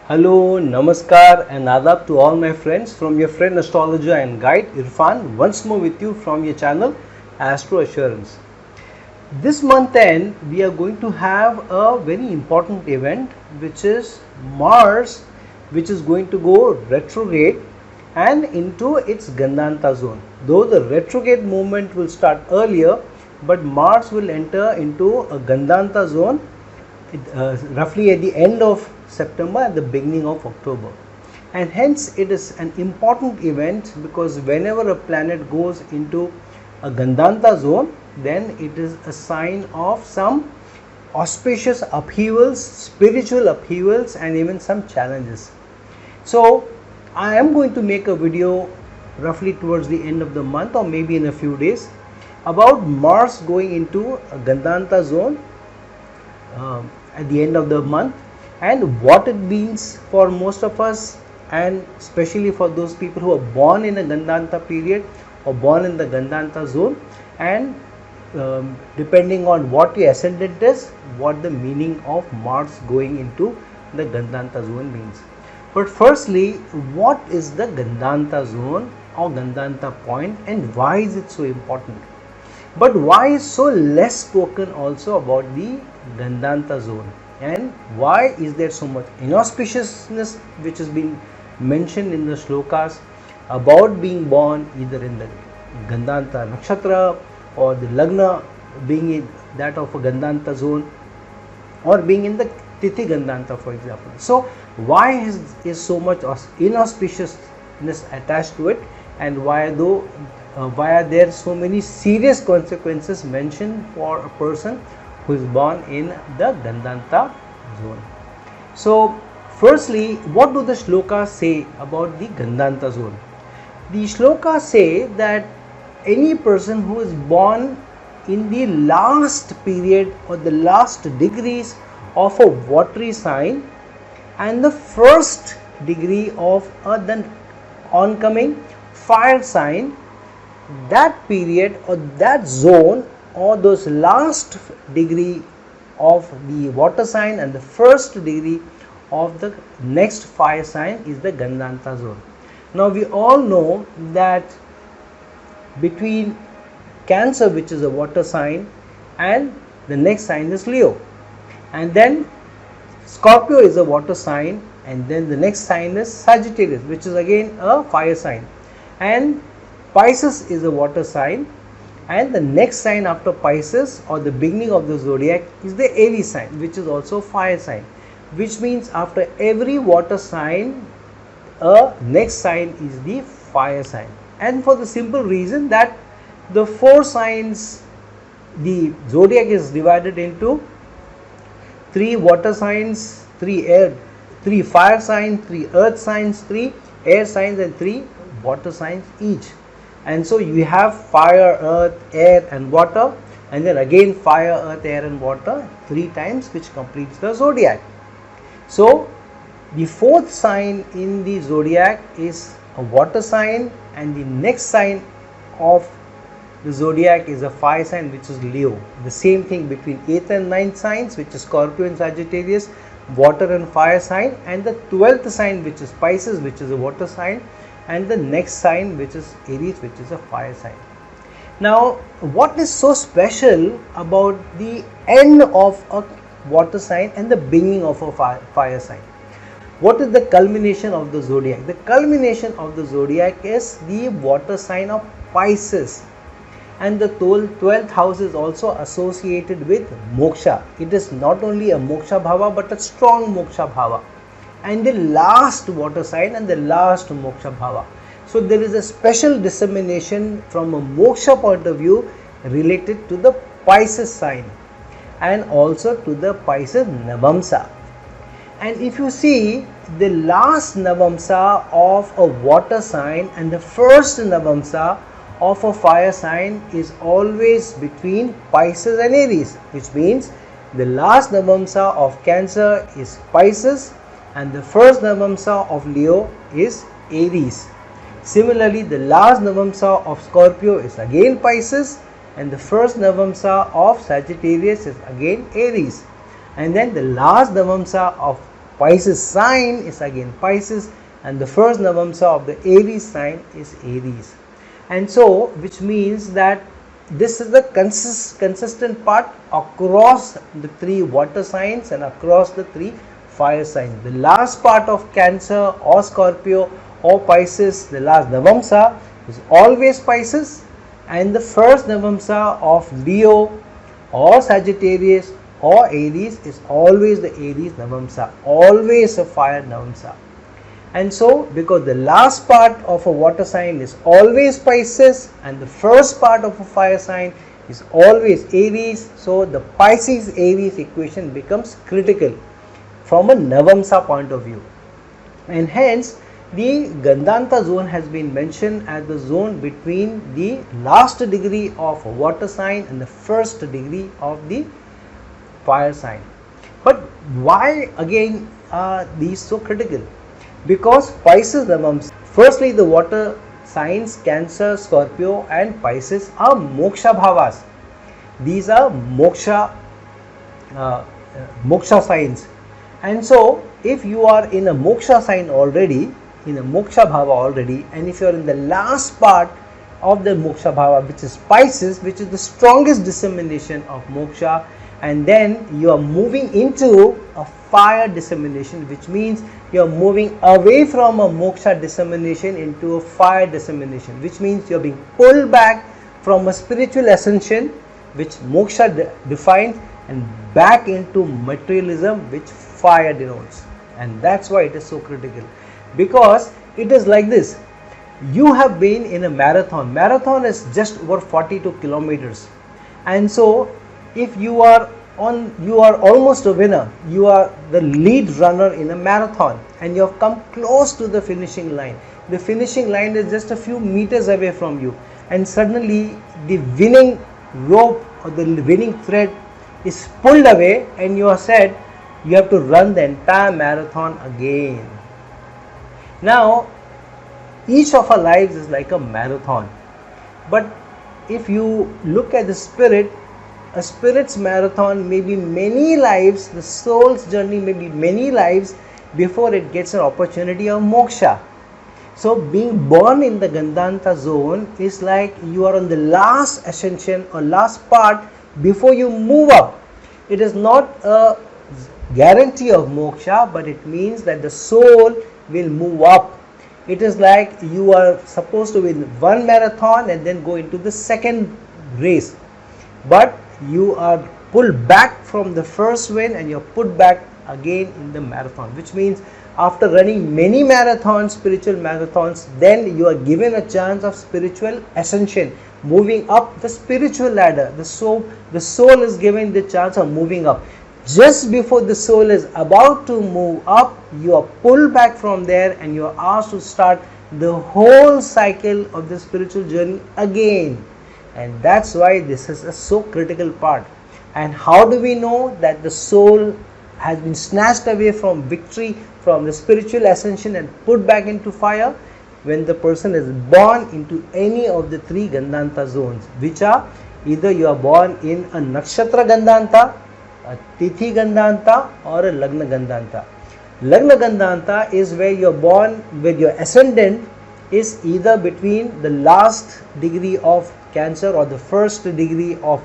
Hello, Namaskar and Adab to all my friends from your friend astrologer and guide Irfan once more with you from your channel Astro Assurance. This month end we are going to have a very important event which is Mars, which is going to go retrograde and into its Gandanta zone. Though the retrograde movement will start earlier, but Mars will enter into a Gandanta zone roughly at the end of September and the beginning of October, and hence it is an important event because whenever a planet goes into a Gandanta zone, then it is a sign of some auspicious upheavals, spiritual upheavals, and even some challenges. So I am going to make a video roughly towards the end of the month or maybe in a few days about Mars going into a Gandanta zone at the end of the month and what it means for most of us, and especially for those people who are born in a Gandanta period or born in the Gandanta zone, and depending on what your ascendant is, what the meaning of Mars going into the Gandanta zone means. But firstly, what is the Gandanta zone or Gandanta point and why is it so important? But why is so less spoken also about the Gandanta zone, and why is there so much inauspiciousness which has been mentioned in the shlokas about being born either in the Gandanta nakshatra or the lagna being in that of a Gandanta zone or being in the Tithi Gandanta, for example. So why is so much inauspiciousness attached to it, and why are there so many serious consequences mentioned for a person who is born in the Gandanta zone? So firstly, what do the shlokas say about the Gandanta zone? The shlokas say that any person who is born in the last period or the last degrees of a watery sign and the first degree of the oncoming fire sign, that period or that zone or those last degree of the water sign and the first degree of the next fire sign is the Gandanta zone. Now we all know that between Cancer, which is a water sign, and the next sign is Leo, and then Scorpio is a water sign, and then the next sign is Sagittarius, which is again a fire sign, and Pisces is a water sign, and the next sign after Pisces or the beginning of the zodiac is the Aries sign, which is also fire sign, which means after every water sign a next sign is the fire sign. And for the simple reason that the four signs, the zodiac is divided into three water signs, three fire signs, three earth signs, three air signs, and three water signs each. And so you have fire, earth, air and water, and then again fire, earth, air and water three times, which completes the zodiac. So the fourth sign in the zodiac is a water sign, and the next sign of the zodiac is a fire sign, which is Leo. The same thing between 8th and 9th signs, which is Scorpio and Sagittarius, water and fire sign, and the 12th sign, which is Pisces, which is a water sign, and the next sign, which is Aries, which is a fire sign. Now, what is so special about the end of a water sign and the beginning of a fire sign? What is the culmination of the zodiac? The culmination of the zodiac is the water sign of Pisces, and the 12th house is also associated with moksha. It is not only a moksha bhava but a strong moksha bhava, and the last water sign and the last moksha bhava. So there is a special dissemination from a moksha point of view related to the Pisces sign and also to the Pisces Navamsa. And if you see, the last Navamsa of a water sign and the first Navamsa of a fire sign is always between Pisces and Aries, which means the last Navamsa of Cancer is Pisces and the first Navamsa of Leo is Aries. Similarly, the last Navamsa of Scorpio is again Pisces and the first Navamsa of Sagittarius is again Aries. And then the last Navamsa of Pisces sign is again Pisces, and the first Navamsa of the Aries sign is Aries. And so, which means that this is the consistent part across the 3 water signs and across the 3 fire signs. The last part of Cancer or Scorpio or Pisces, the last Navamsa is always Pisces, and the first Navamsa of Leo or Sagittarius or Aries is always the Aries Navamsa, always a fire Navamsa. And so, because the last part of a water sign is always Pisces and the first part of a fire sign is always Aries, so the Pisces Aries equation becomes critical from a Navamsa point of view. And hence, the Gandanta zone has been mentioned as the zone between the last degree of a water sign and the first degree of the fire sign. But why again are these so critical? Because Pisces Navamsa, firstly the water signs Cancer, Scorpio and Pisces are moksha bhavas. These are moksha signs. And so if you are in a moksha sign already, in a moksha bhava already, and if you are in the last part of the moksha bhava, which is Pisces, which is the strongest dissemination of moksha, and then you are moving into a fire dissemination, which means you are moving away from a moksha dissemination into a fire dissemination, which means you are being pulled back from a spiritual ascension which moksha defines and back into materialism which fire denotes. And that's why it is so critical, because it is like this: you have been in a marathon is just over 42 kilometers, and so if you are almost a winner, you are the lead runner in a marathon and you have come close to the finishing line. The finishing line is just a few meters away from you, and suddenly the winning rope or the winning thread is pulled away and you are said you have to run the entire marathon again. Now each of our lives is like a marathon, but if you look at the spirit, a spirit's marathon may be many lives, the soul's journey may be many lives before it gets an opportunity of moksha. So being born in the Gandanta zone is like you are on the last ascension or last part before you move up. It is not a guarantee of moksha, but it means that the soul will move up. It is like you are supposed to win one marathon and then go into the second race, but you are pulled back from the first win and you are put back again in the marathon, which means after running many marathons, spiritual marathons, then you are given a chance of spiritual ascension, moving up the spiritual ladder. The soul is given the chance of moving up. Just before the soul is about to move up, you are pulled back from there and you are asked to start the whole cycle of the spiritual journey again. And that's why this is a so critical part. And how do we know that the soul has been snatched away from victory, from the spiritual ascension and put back into fire? When the person is born into any of the 3 Gandanta zones, which are either you are born in a Nakshatra Gandanta, a Tithi Gandanta or a Lagna Gandanta. Lagna Gandanta is where you are born, where your ascendant is either between the last degree of Cancer or the first degree of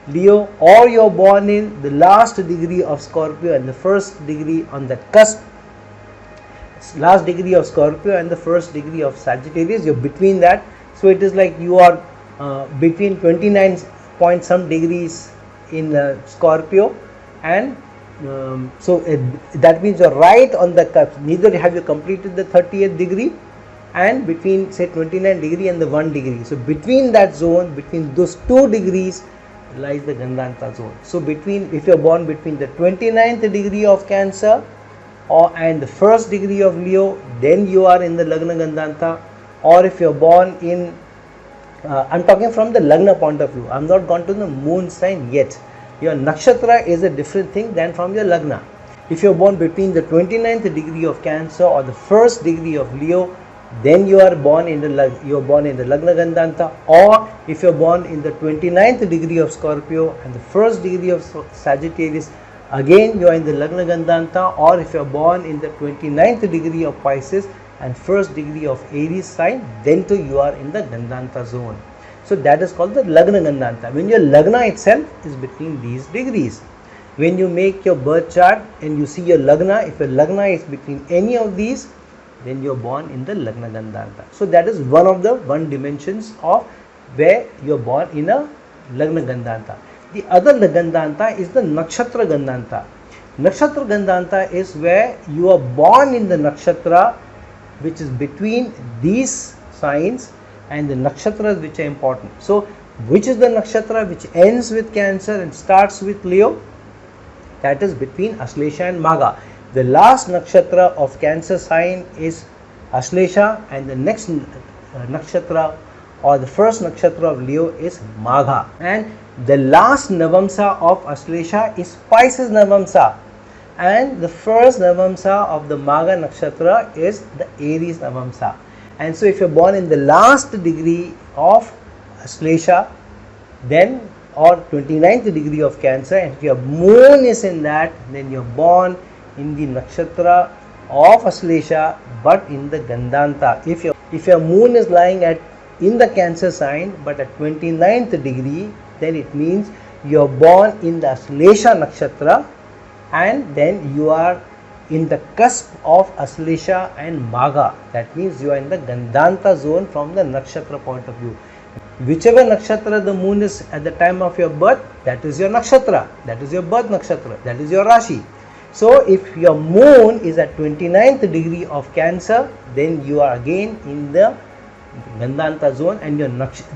Leo, or you are born in the last degree of Scorpio and the first degree on that cusp, last degree of Scorpio and the first degree of Sagittarius. You are between that, so it is like you are between 29 point some degrees in Scorpio, and that means you are right on the cusp. Neither have you completed the 30th degree, and between say 29 degree and the 1 degree. So between that zone, between those 2 degrees lies the Gandanta zone. So if you are born between the 29th degree of Cancer and the first degree of Leo, then you are in the Lagna Gandanta. Or if you are born in, I'm talking from the Lagna point of view, I'm not gone to the moon sign yet. Your Nakshatra is a different thing than from your Lagna. If you are born between the 29th degree of Cancer or the first degree of Leo, then you are born in the Lagna Gandanta. Or if you are born in the 29th degree of Scorpio and the first degree of Sagittarius, again you are in the Lagna Gandanta, or if you are born in the 29th degree of Pisces and 1st degree of Aries sign, then too you are in the Gandanta zone. So that is called the Lagna Gandanta, when your Lagna itself is between these degrees. When you make your birth chart and you see your Lagna, if your Lagna is between any of these, then you are born in the Lagna Gandanta. So that is one of the dimensions of where you are born in a Lagna Gandanta. The other Gandanta is the Nakshatra Gandanta. Nakshatra Gandanta is where you are born in the nakshatra which is between these signs and the nakshatras which are important. So which is the nakshatra which ends with Cancer and starts with Leo? That is between Aslesha and Magha. The last nakshatra of Cancer sign is Aslesha, and the next nakshatra or the first nakshatra of Leo is Magha, and the last Navamsa of Aslesha is Pisces Navamsa, and the first Navamsa of the Magha nakshatra is the Aries Navamsa. And so if you are born in the last degree of Aslesha, then or 29th degree of Cancer, and if your moon is in that, then you are born in the nakshatra of Aslesha but in the Gandanta. If your moon is lying in the Cancer sign but at 29th degree, then it means you are born in the Aslesha nakshatra, and then you are in the cusp of Aslesha and Magha. That means you are in the Gandanta zone from the nakshatra point of view. Whichever nakshatra the moon is at the time of your birth, that is your nakshatra, that is your birth nakshatra, that is your Rashi. So if your moon is at 29th degree of Cancer, then you are again in the Gandanta zone, and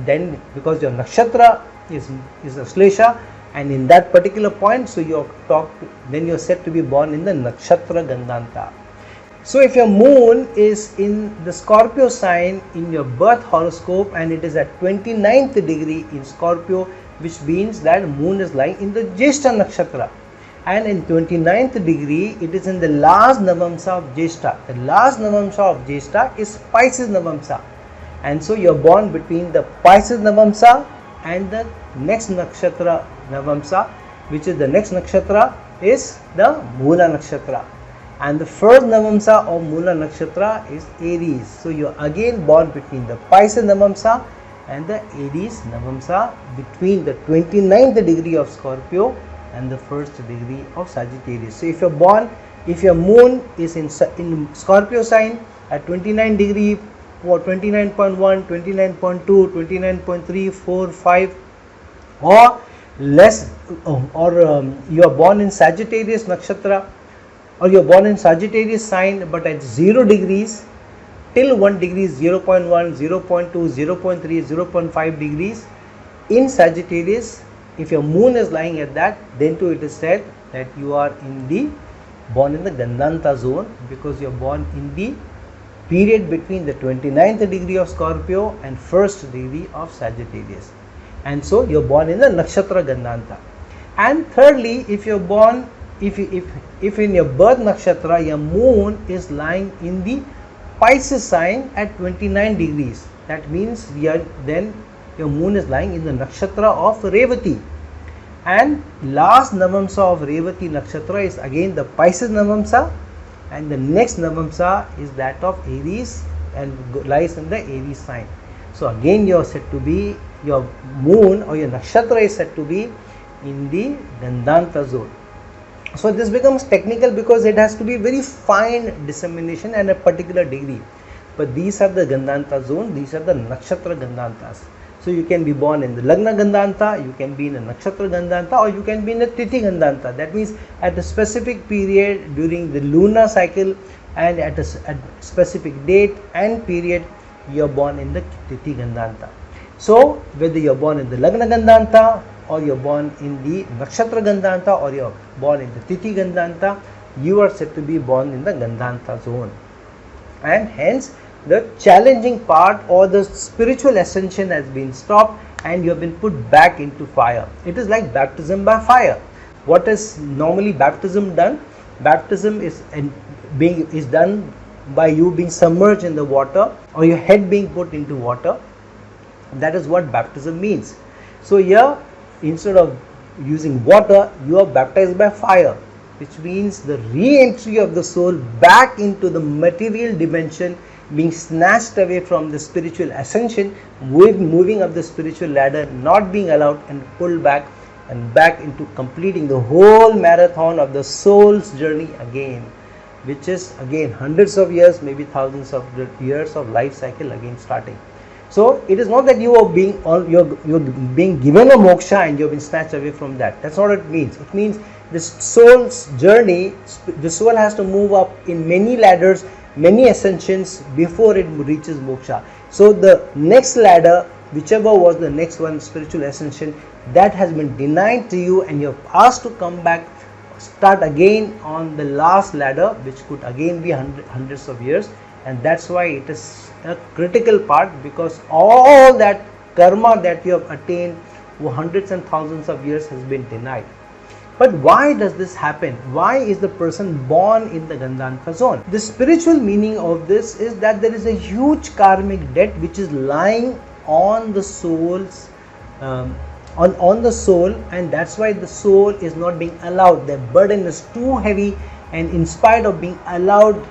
then because your nakshatra is Aslesha, and in that particular point, so then you are said to be born in the nakshatra Gandanta. So if your moon is in the Scorpio sign in your birth horoscope and it is at 29th degree in Scorpio, which means that moon is lying in the Jyeshtha nakshatra, and in 29th degree it is in the last Navamsa of Jyeshtha. The last Navamsa of Jyeshtha is Pisces Navamsa, and so you are born between the Pisces Navamsa and the next nakshatra Navamsa, which is the next nakshatra is the Mula nakshatra, and the first Navamsa of Mula nakshatra is Aries. So you are again born between the Pisces Navamsa and the Aries Navamsa, between the 29th degree of Scorpio and the 1st degree of Sagittarius. So if your moon is in Scorpio sign at 29 degree or 29.1, 29.2, 29.3, 4, 5 or less, or you are born in Sagittarius nakshatra, or you are born in Sagittarius sign but at 0 degrees till 1 degree, 0.1, 0.2, 0.3, 0.5 degrees in Sagittarius. If your moon is lying at that, then too it is said that you are born in the Gandanta zone, because you are born in the period between the 29th degree of Scorpio and 1st degree of Sagittarius, and so you are born in the nakshatra Gandanta. And thirdly, if you are born, if in your birth nakshatra your moon is lying in the Pisces sign at 29 degrees, that means then your moon is lying in the nakshatra of Revati, and last Navamsa of Revati nakshatra is again the Pisces Navamsa, and the next Navamsa is that of Aries and lies in the Aries sign. So again you are said to be, your moon or your nakshatra is said to be in the Gandanta zone. So this becomes technical because it has to be very fine dissemination and a particular degree, but these are the Gandanta zone, these are the nakshatra Gandantas. So you can be born in the Lagna Gandanta, you can be in a nakshatra Gandanta, or you can be in a Tithi Gandanta. That means at a specific period during the lunar cycle and at a specific date and period you are born in the Tithi Gandanta. So whether you are born in the Lagna Gandanta or you are born in the nakshatra Gandanta or you are born in the Tithi Gandanta, you are said to be born in the Gandanta zone, and hence the challenging part or the spiritual ascension has been stopped and you have been put back into fire. It is like baptism by fire. What is normally baptism done? Baptism is done by you being submerged in the water or your head being put into water. That is what baptism means. So here, instead of using water, you are baptized by fire. which means the re-entry of the soul back into the material dimension, being snatched away from the spiritual ascension, moving up the spiritual ladder, not being allowed, and pulled back and back into completing the whole marathon of the soul's journey again, which is again hundreds of years, maybe thousands of years of life cycle again starting. So it is not that you are being you're being given a moksha and you've been snatched away from that. That's not what it means. It means this soul's journey, the soul has to move up in many ladders, many ascensions before it reaches moksha. So the next ladder, whichever was the next one, spiritual ascension, that has been denied to you, and you're asked to come back, start again on the last ladder, which could again be hundreds of years. And that's why it is a critical part, because all that karma that you have attained for hundreds and thousands of years has been denied. But why does this happen? Why is the person born in the Gandhantha zone? The spiritual meaning of this is that there is a huge karmic debt which is lying on the soul's on the soul, and that's why the soul is not being allowed. The burden is too heavy, and in spite of being allowed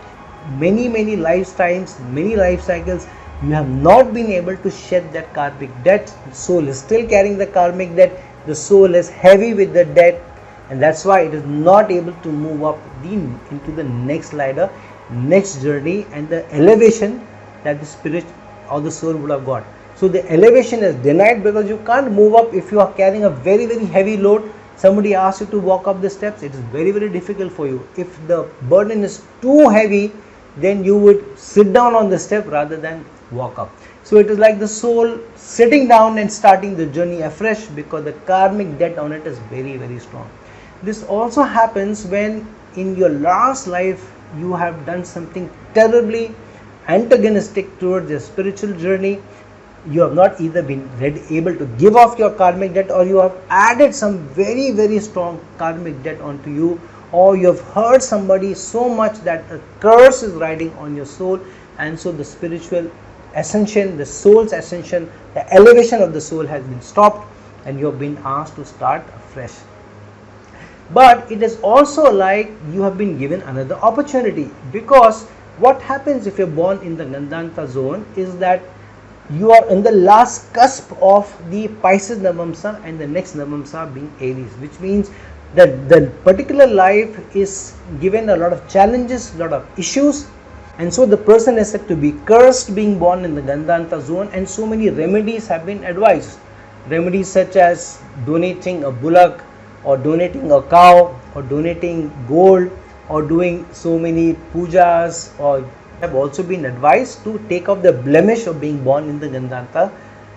many lifetimes, many life cycles, you have not been able to shed that karmic debt. The soul is still carrying the karmic debt. The soul is heavy with the debt, and that's why it is not able to move up into the next ladder, next journey, and the elevation that the spirit or the soul would have got. So the elevation is denied because you can't move up if you are carrying a very heavy load. Somebody asks you to walk up the steps, it is very difficult for you. If the burden is too heavy, then you would sit down on the step rather than walk up. So it is like the soul sitting down and starting the journey afresh, because the karmic debt on it is very strong. This also happens when in your last life you have done something terribly antagonistic towards your spiritual journey. You have not either been able to give off your karmic debt, or you have added some very strong karmic debt onto you, or you have hurt somebody so much that a curse is riding on your soul, and so the spiritual ascension, the soul's ascension, the elevation of the soul has been stopped, and you have been asked to start afresh. But it is also like you have been given another opportunity, because what happens if you're born in the Gandhantha zone is that you are in the last cusp of the Pisces Navamsa and the next Navamsa being Aries, which means that the particular life is given a lot of challenges, a lot of issues, and so the person is said to be cursed being born in the Gandhantha zone, and so many remedies have been advised. Remedies such as donating a bullock, or donating a cow, or donating gold, or doing so many pujas, or have also been advised to take off the blemish of being born in the Gandhantha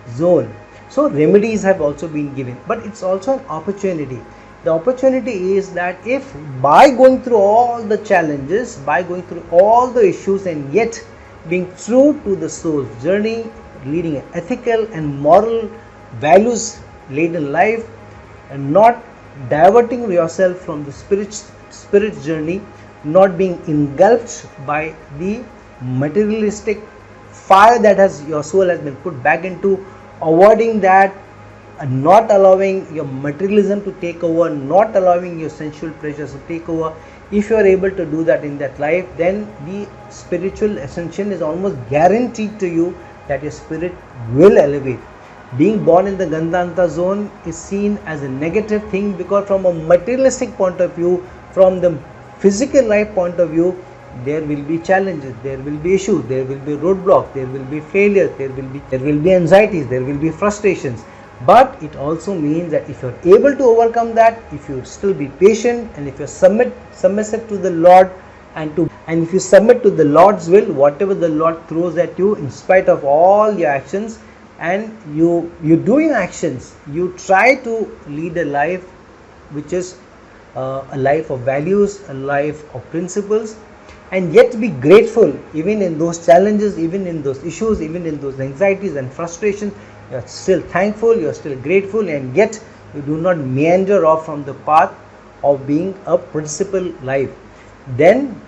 zone. So remedies have also been given, but it's also an opportunity. The opportunity is that if by going through all the challenges, by going through all the issues, and yet being true to the soul's journey, leading an ethical and moral values laden life, and not diverting yourself from the spirit journey, not being engulfed by the materialistic fire that your soul has been put back into, avoiding that, and not allowing your materialism to take over, not allowing your sensual pleasures to take over. If you are able to do that in that life, then the spiritual ascension is almost guaranteed to you, that your spirit will elevate. Being born in the Gandhantha zone is seen as a negative thing, because from a materialistic point of view, from the physical life point of view, there will be challenges, there will be issues, there will be roadblocks, there will be failures, there will be anxieties, there will be frustrations. But it also means that if you are able to overcome that, if you still be patient, and if you submissive to the Lord, and if you submit to the Lord's will, whatever the Lord throws at you, in spite of all your actions, and you do your actions, you try to lead a life which is a life of values, a life of principles, and yet be grateful even in those challenges, even in those issues, even in those anxieties and frustrations. You are still thankful, you are still grateful, and yet you do not meander off from the path of being a principle life. Then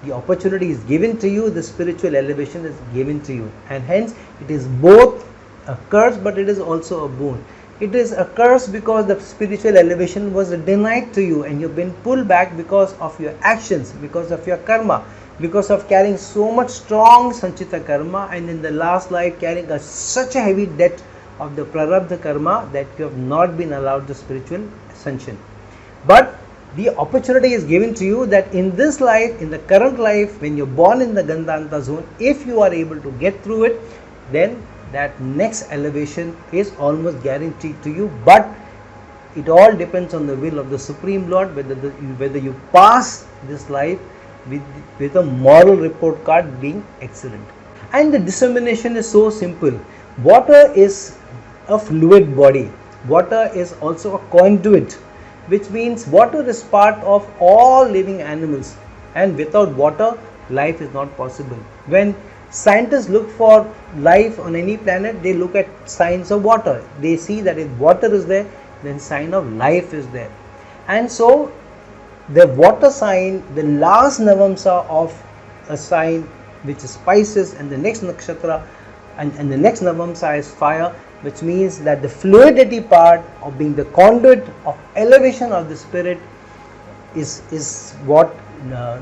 the opportunity is given to you, the spiritual elevation is given to you, and hence it is both a curse, but it is also a boon. It is a curse because the spiritual elevation was denied to you and you've been pulled back because of your actions, because of your karma, because of carrying so much strong sanchita karma, and in the last life carrying such a heavy debt of the prarabdha karma that you have not been allowed the spiritual ascension. But the opportunity is given to you that in this life, in the current life, when you're born in the Gandhanta zone, if you are able to get through it, then that next elevation is almost guaranteed to you. But it all depends on the will of the Supreme Lord, whether you pass this life with a moral report card being excellent. And the dissemination is so simple. Water is a fluid body. Water is also a conduit, which means water is part of all living animals, and without water life is not possible. When scientists look for life on any planet, they look at signs of water. They see that if water is there, then sign of life is there. And so the water sign, the last navamsa of a sign which is Pisces, and the next nakshatra and the next navamsa is fire, which means that the fluidity part of being the conduit of elevation of the spirit is what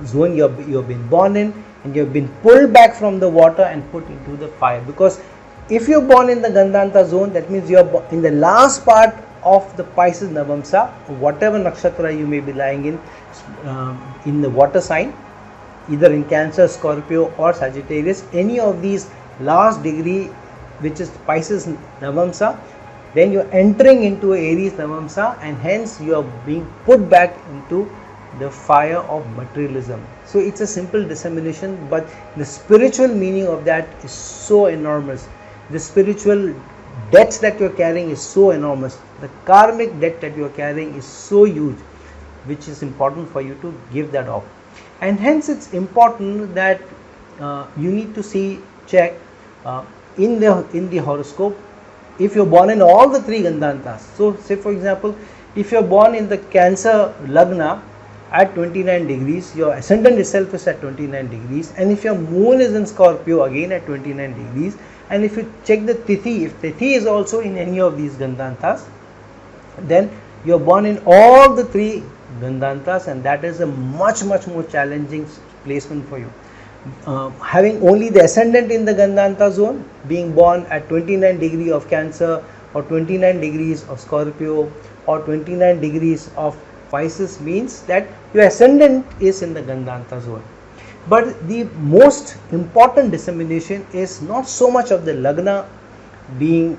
zone you have been born in, and you have been pulled back from the water and put into the fire. Because if you are born in the Gandhanta zone, that means you are in the last part of the Pisces navamsa, whatever nakshatra you may be lying in the water sign, either in Cancer, Scorpio or Sagittarius, any of these last degree which is Pisces navamsa, then you are entering into Aries navamsa, and hence you are being put back into the fire of materialism. So it's a simple dissemination, but the spiritual meaning of that is so enormous. The spiritual debts that you are carrying is so enormous. The karmic debt that you are carrying is so huge, which is important for you to give that off. And hence it's important that you need to check in the horoscope if you're born in all the three Gandhantas. So say for example, if you're born in the Cancer Lagna at 29 degrees, your ascendant itself is at 29 degrees, and if your moon is in Scorpio again at 29 degrees, and if you check the Tithi, if Tithi is also in any of these Gandhantas, then you're born in all the three Gandhantas, and that is a much more challenging placement for you. Having only the ascendant in the Gandhanta zone, being born at 29 degree of Cancer or 29 degrees of Scorpio or 29 degrees of Pisces, means that your ascendant is in the Gandhanta zone. But the most important dissemination is not so much of the Lagna being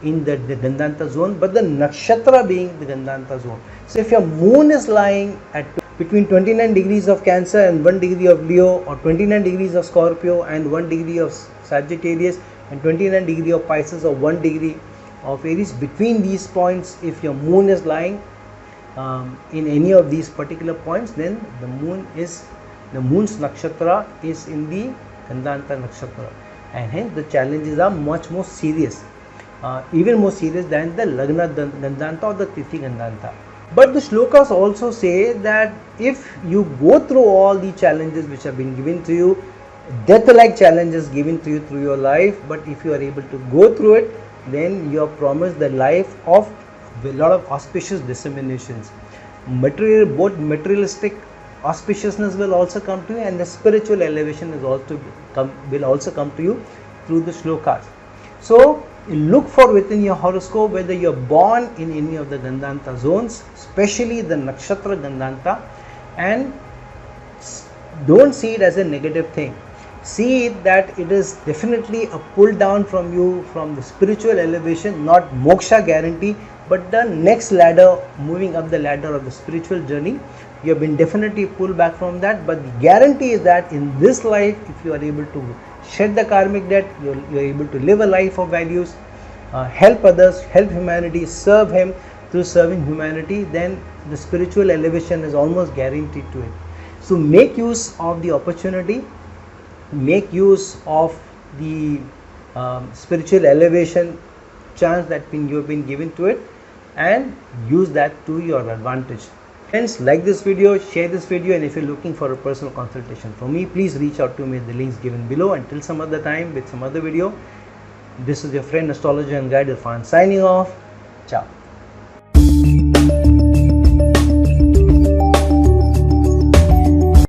in the Gandhanta zone, but the nakshatra being the Gandhanta zone. So if your moon is lying at between 29 degrees of Cancer and 1 degree of Leo, or 29 degrees of Scorpio and 1 degree of Sagittarius, and 29 degree of Pisces or 1 degree of Aries, between these points, if your moon is lying in any of these particular points, then the moon's nakshatra is in the Gandhanta nakshatra, and hence the challenges are much more serious, even more serious than the Lagna Gandhanta or the Tithi Gandhanta. But the shlokas also say that if you go through all the challenges which have been given to you, death-like challenges given to you through your life, but if you are able to go through it, then you are promised the life of a lot of auspicious disseminations. Both materialistic auspiciousness will also come to you, and the spiritual elevation will also come to you through the shlokas. So look for within your horoscope whether you are born in any of the Gandhanta zones, especially the nakshatra Gandhanta, and don't see it as a negative thing. See it that it is definitely a pull down from you from the spiritual elevation, not moksha guarantee, but the next ladder, moving up the ladder of the spiritual journey. You have been definitely pulled back from that, but the guarantee is that in this life, if you are able to shed the karmic debt, you are able to live a life of values, help others, help humanity, serve him through serving humanity, then the spiritual elevation is almost guaranteed to it. So make use of the opportunity, make use of the spiritual elevation chance that you have been given to it, and use that to your advantage. Friends, like this video, share this video, and if you're looking for a personal consultation from me, please reach out to me at the links given below. Until some other time with some other video, This is your friend astrologer and guide Irfan signing off. Ciao.